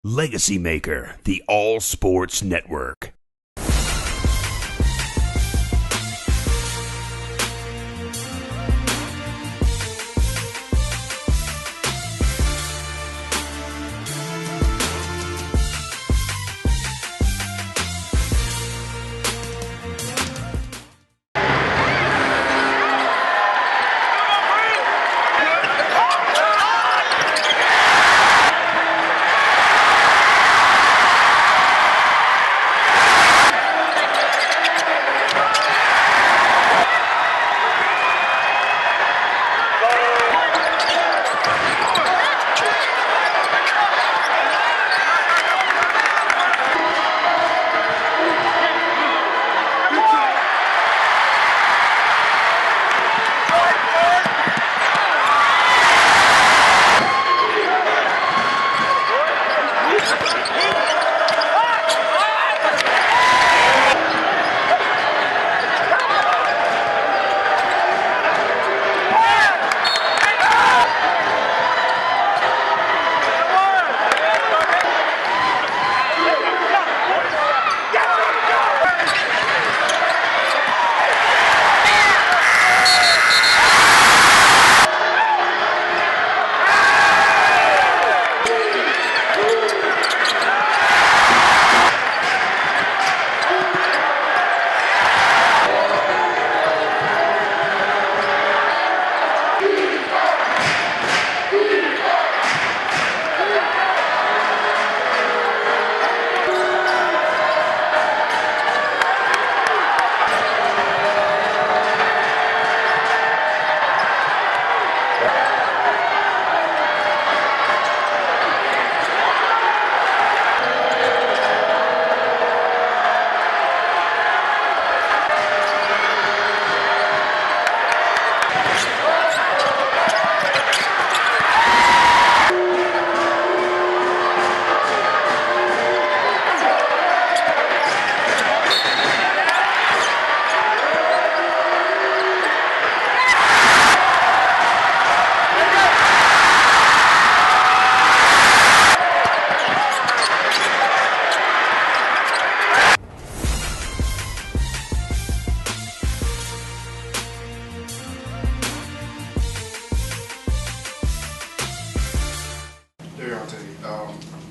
Legacy Maker, the All Sports Network.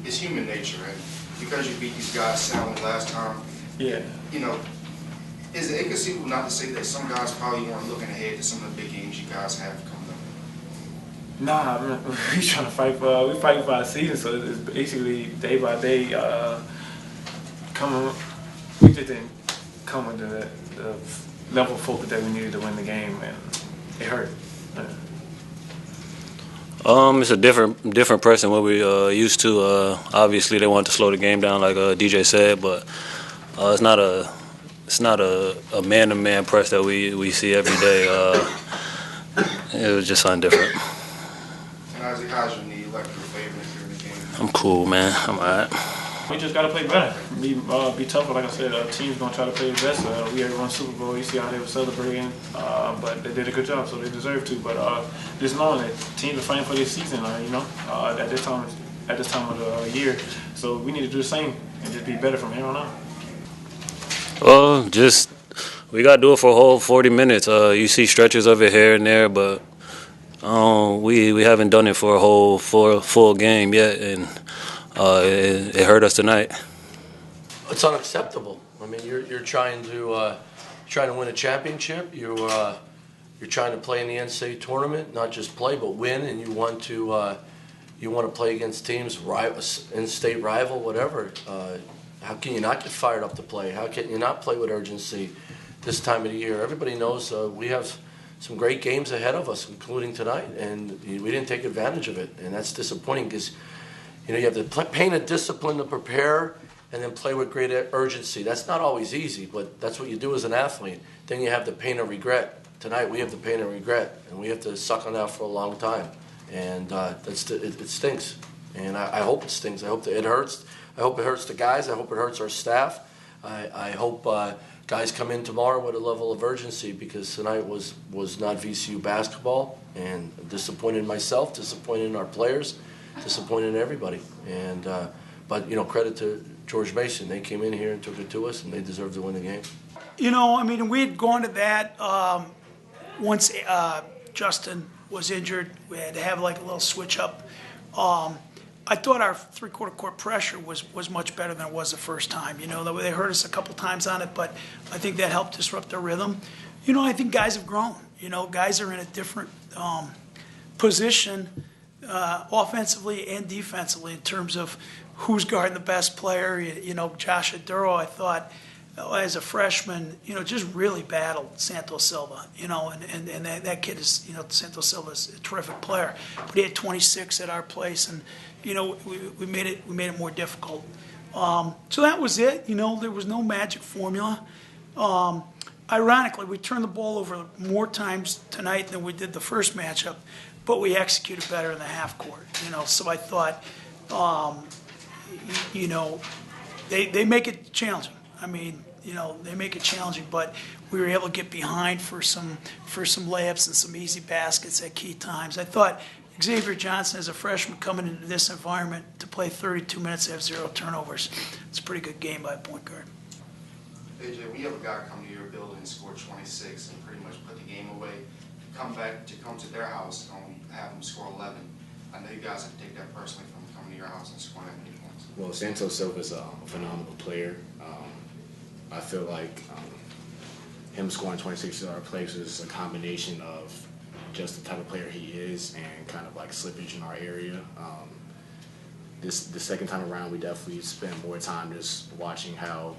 It's human nature, and because you beat these guys soundly last time, yeah, you know, is it inconceivable not to say that some guys probably weren't looking ahead to some of the big games you guys have coming up? Nah, man, we trying to fight for our season, so it's basically day by day. We just didn't come with the level of focus that we needed to win the game, and it hurt. It's a different press than what we used to. Obviously, they wanted to slow the game down, like DJ said, but it's not a man-to-man press that we see every day. It was just something different. And Isaac, how's your knee? Like your favorite during the game? I'm cool, man. I'm alright. We just gotta play better, be tougher. Like I said, team's gonna try to play the best. We had won Super Bowl. You see how they were celebrating, but they did a good job, so they deserve to. But just knowing that teams are fighting for this season, at this time of the year, so we need to do the same and just be better from here on out. Well, we gotta do it for a whole 40 minutes. You see stretches of it here and there, but we haven't done it for a whole full game yet, and it hurt us tonight. It's unacceptable. I mean, you're trying to win a championship. You're trying to play in the NCAA tournament, not just play but win, and you want to play against teams, in-state rival, whatever. How can you not get fired up to play? How can you not play with urgency this time of the year? Everybody knows we have some great games ahead of us, including tonight, and we didn't take advantage of it, and that's disappointing because you have the pain of discipline to prepare and then play with great urgency. That's not always easy, but that's what you do as an athlete. Then you have the pain of regret. Tonight we have the pain of regret, and we have to suck on that for a long time, and it stinks. And I hope it stings. I hope that it hurts. I hope it hurts the guys. I hope it hurts our staff. I hope guys come in tomorrow with a level of urgency, because tonight was not VCU basketball, and disappointed in myself, disappointed in our players, disappointed in everybody. And But, credit to George Mason. They came in here and took it to us, and they deserved to win the game. We had gone to that once Justin was injured. We had to have like a little switch up. I thought our three-quarter court pressure was much better than it was the first time. They hurt us a couple times on it, but I think that helped disrupt their rhythm. I think guys have grown. Guys are in a different position offensively and defensively in terms of who's guarding the best player. Josh Aduro, I thought, as a freshman, just really battled Santos Silva, and that kid is, Santos Silva is a terrific player. But he had 26 at our place, and, we made it more difficult. So that was it. There was no magic formula. Ironically, we turned the ball over more times tonight than we did the first matchup, but we executed better in the half court. So I thought, they make it challenging. They make it challenging, but we were able to get behind for some layups and some easy baskets at key times. I thought Xavier Johnson, as a freshman, coming into this environment to play 32 minutes and have 0 turnovers, it's a pretty good game by a point guard. AJ, when you have a guy come to your building and score 26 and pretty much put the game away, come to their house and have them score 11, I know you guys have to take that personally from coming to your house and scoring that many points. Well, Santos Silva is a phenomenal player. I feel like him scoring 26 at our place is a combination of just the type of player he is and kind of like slippage in our area. The second time around, we definitely spent more time just watching how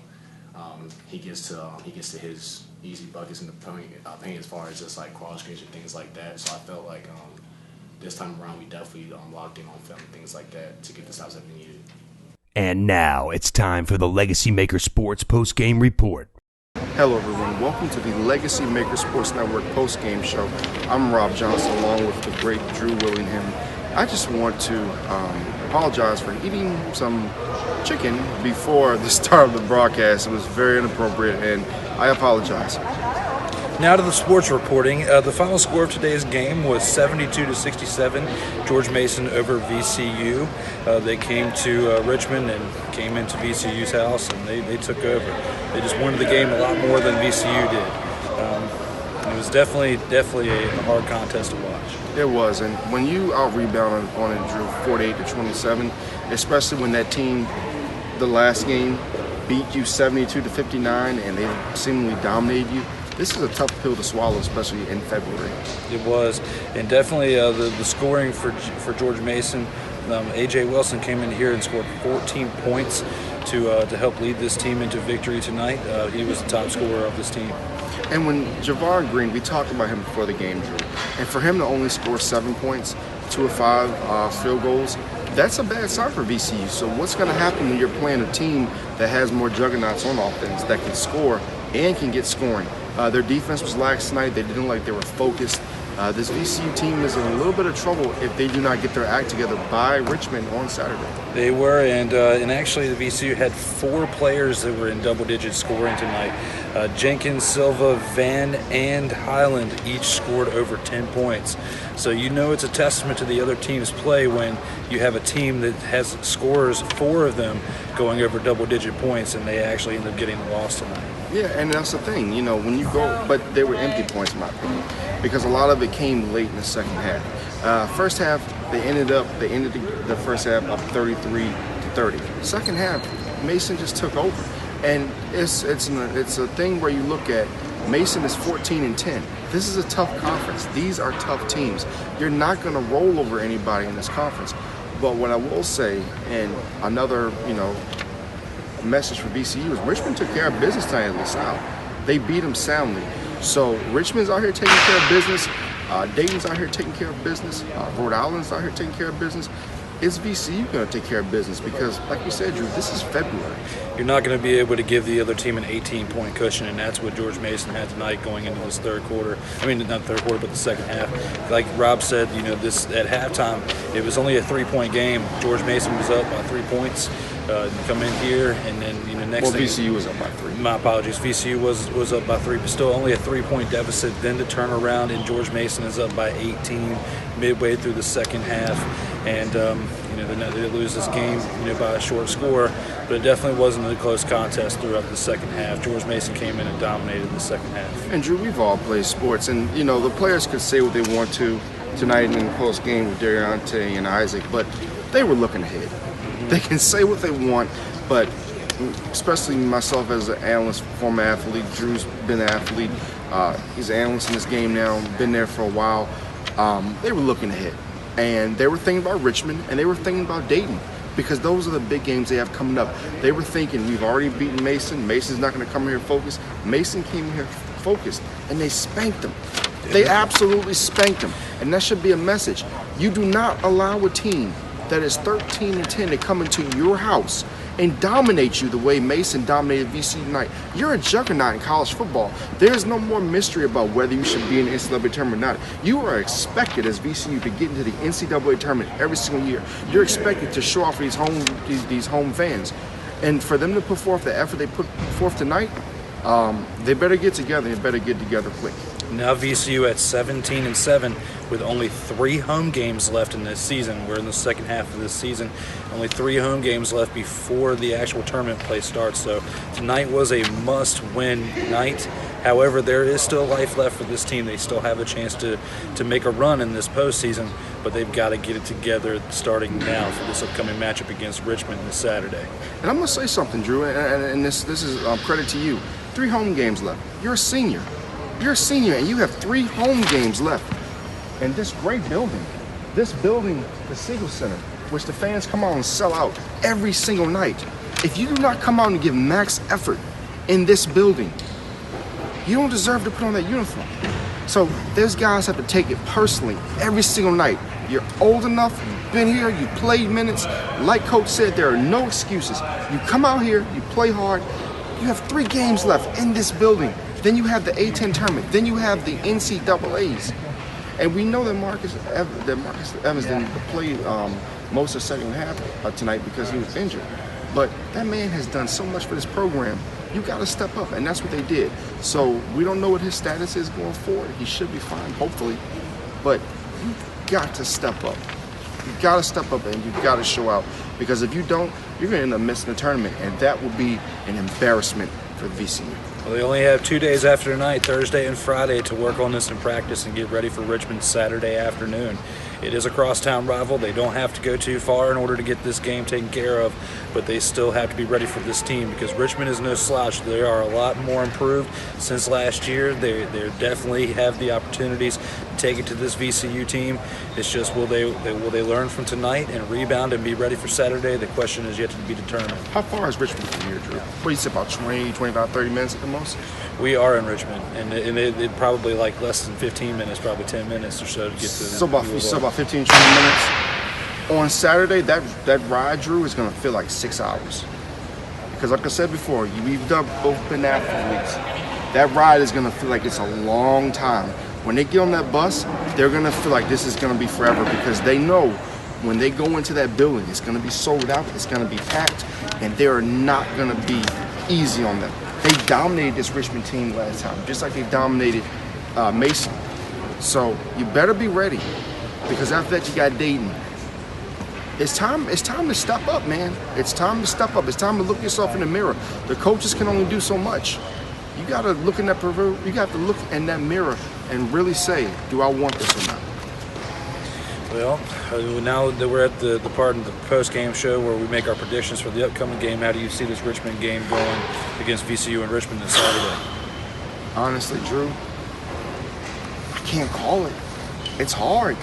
he gets to his easy buckets in the paint as far as just like cross screens and things like that. So I felt like this time around we definitely locked in on film and things like that to get the stops that we needed. And now it's time for the Legacy Maker Sports Postgame Report. Hello everyone, welcome to the Legacy Maker Sports Network post-game show. I'm Rob Johnson along with the great Drew-Willingham. I just want to apologize for eating some chicken before the start of the broadcast. It was very inappropriate and I apologize. Now to the sports reporting. The final score of today's game was 72-67, George Mason over VCU. They came to Richmond and came into VCU's house, and they took over. They just wanted the game a lot more than VCU did. It was definitely a hard contest to watch. It was, and when you out-rebound on it, Drew, 48-27, especially when that team, the last game, beat you 72-59, and they seemingly dominated you, this is a tough pill to swallow, especially in February. It was, and definitely the scoring for George Mason. A.J. Wilson came in here and scored 14 points to help lead this team into victory tonight. He was the top scorer of this team. And when Javon Green, we talked about him before the game, Drew, and for him to only score 7 points, 2 of 5 field goals, that's a bad sign for VCU. So what's going to happen when you're playing a team that has more juggernauts on offense that can score and can get scoring? Their defense was lax tonight. They didn't look like they were focused. This VCU team is in a little bit of trouble if they do not get their act together by Richmond on Saturday. They were, and actually the VCU had 4 players that were in double-digit scoring tonight. Jenkins, Silva, Vann, and Highland each scored over 10 points. So it's a testament to the other team's play when you have a team that has scorers, 4 of them, going over double-digit points, and they actually end up getting the loss tonight. Yeah, and that's the thing, when you go, but they were empty points in my opinion, because a lot of it came late in the second half. First half, they ended the first half up 33-30. Second half, Mason just took over, and it's a thing where you look at Mason is 14-10. This is a tough conference. These are tough teams. You're not going to roll over anybody in this conference. But what I will say, and another message for VCU is Richmond took care of business tonight in LaSalle. They beat them soundly. So Richmond's out here taking care of business. Dayton's out here taking care of business. Rhode Island's out here taking care of business. Is VCU going to take care of business? Because, like you said, Drew, this is February. You're not going to be able to give the other team an 18-point cushion, and that's what George Mason had tonight going into this third quarter. I mean, not third quarter, but the second half. Like Rob said, this at halftime, it was only a 3-point game. George Mason was up by 3 points. Come in here, and then next thing. VCU was up by 3. My apologies. VCU was up by 3, but still only a 3-point deficit. Then to turn around, and George Mason is up by 18 midway through the second half, and They lose this game, by a short score, but it definitely wasn't a close contest throughout the second half. George-Mason came in and dominated the second half. And Drew, we've all played sports, and the players could say what they want to tonight in the post game with Deontay and Isaac, but they were looking ahead. They can say what they want, but especially myself as an analyst, former athlete, Drew's been an athlete. He's an analyst in this game now, been there for a while. They were looking ahead, and they were thinking about Richmond, and they were thinking about Dayton, because those are the big games they have coming up. They were thinking, we've already beaten Mason. Mason's not going to come here focused. Mason came here focused, and they spanked them. They absolutely spanked them, and that should be a message. You do not allow a team that is 13-10 to come into your house and dominate you the way Mason dominated VCU tonight. You're a juggernaut in college football. There's no more mystery about whether you should be in the NCAA tournament or not. You are expected as VCU to get into the NCAA tournament every single year. You're expected to show off these home fans. And for them to put forth the effort they put forth tonight, they better get together. They better get together quick. Now VCU at 17-7 with only 3 home games left in this season. We're in the second half of this season. Only 3 home games left before the actual tournament play starts. So tonight was a must-win night. However, there is still life left for this team. They still have a chance to make a run in this postseason, but they've got to get it together starting now for this upcoming matchup against Richmond this Saturday. And I'm going to say something, Drew, and this is credit to you. 3 home games left. You're a senior. You're a senior, and you have 3 home games left. And this great building, the Siegel-Center, which the fans come out and sell out every single night. If you do not come out and give max effort in this building, you don't deserve to put on that uniform. So those guys have to take it personally every single night. You're old enough, you've been here, you played minutes. Like Coach said, there are no excuses. You come out here, you play hard. You have 3 games left in this building. Then you have the A-10 tournament. Then you have the NCAAs. And we know that Marcus Evans didn't play most of the second half tonight because he was injured. But that man has done so much for this program. You got to step up, and that's what they did. So we don't know what his status is going forward. He should be fine, hopefully. But you've got to step up. You've got to step up, and you've got to show out. Because if you don't, you're going to end up missing the tournament, and that will be an embarrassment for VCU. Well, they only have 2 days after tonight, Thursday and Friday, to work on this in practice and get ready for Richmond Saturday afternoon. It is a crosstown rival. They don't have to go too far in order to get this game taken care of, but they still have to be ready for this team because Richmond is no slouch. They are a lot more improved since last year. They definitely have the opportunities to take it to this VCU team. It's just will they learn from tonight and rebound and be ready for Saturday? The question is yet to be determined. How far is Richmond from here, Drew? What do you say, about 20, 25, 30 minutes at the most? We are in Richmond, and it probably like less than 15 minutes, probably 10 minutes or so to get to So about 15, 20 minutes. On Saturday, that ride, Drew, is going to feel like 6 hours. Because like I said before, we've both been athletes. That ride is going to feel like it's a long time. When they get on that bus, they're going to feel like this is going to be forever because they know when they go into that building, it's going to be sold out, it's going to be packed, and they're not going to be easy on them. They dominated this Richmond team last time, just like they dominated Mason. So you better be ready, because after that you got Dayton. It's time to step up, man. It's time to step up. It's time to look yourself in the mirror. The coaches can only do so much. You got to look in that you got to look in that mirror and really say, do I want this or not? Well, now that we're at the part of the post-game show where we make our predictions for the upcoming game, how do you see this Richmond game going against VCU and Richmond this Saturday? Honestly, Drew, I can't call it. It's hard.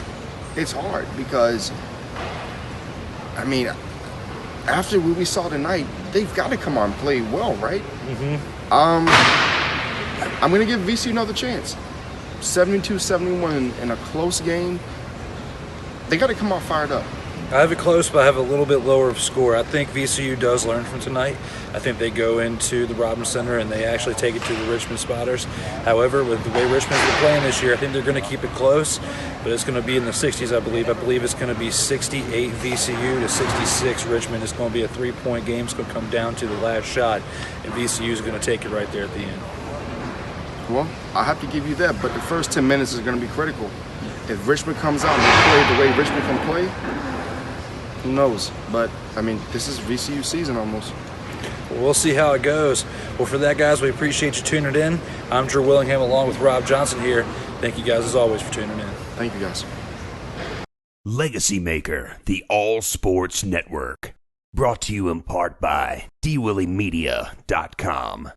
It's hard because, I mean, after what we saw tonight, they've got to come on and play well, right? Mm-hmm. I'm going to give VCU another chance. 72-71 in a close game. They got to come out fired up. I have it close, but I have a little bit lower of score. I think VCU does learn from tonight. I think they go into the Robb-Johnson-Center and they actually take it to the Richmond Spotters. However, with the way Richmond's been playing this year, I think they're going to keep it close, but it's going to be in the 60s, I believe. I believe it's going to be 68 VCU to 66 Richmond. It's going to be a 3-point game. It's going to come down to the last shot, and VCU is going to take it right there at the end. Well, I have to give you that, but the first 10 minutes is going to be critical. If Richmond comes out and they play the way Richmond can play, Who knows? But, I mean, this is VCU season almost. We'll see how it goes. Well, for that, guys, we appreciate you tuning in. I'm Drew-Willingham along with Robb Johnson here. Thank you guys, as always, for tuning in. Thank you, guys. Legacy Maker, the All Sports Network. Brought to you in part by D-Willy-Media.com.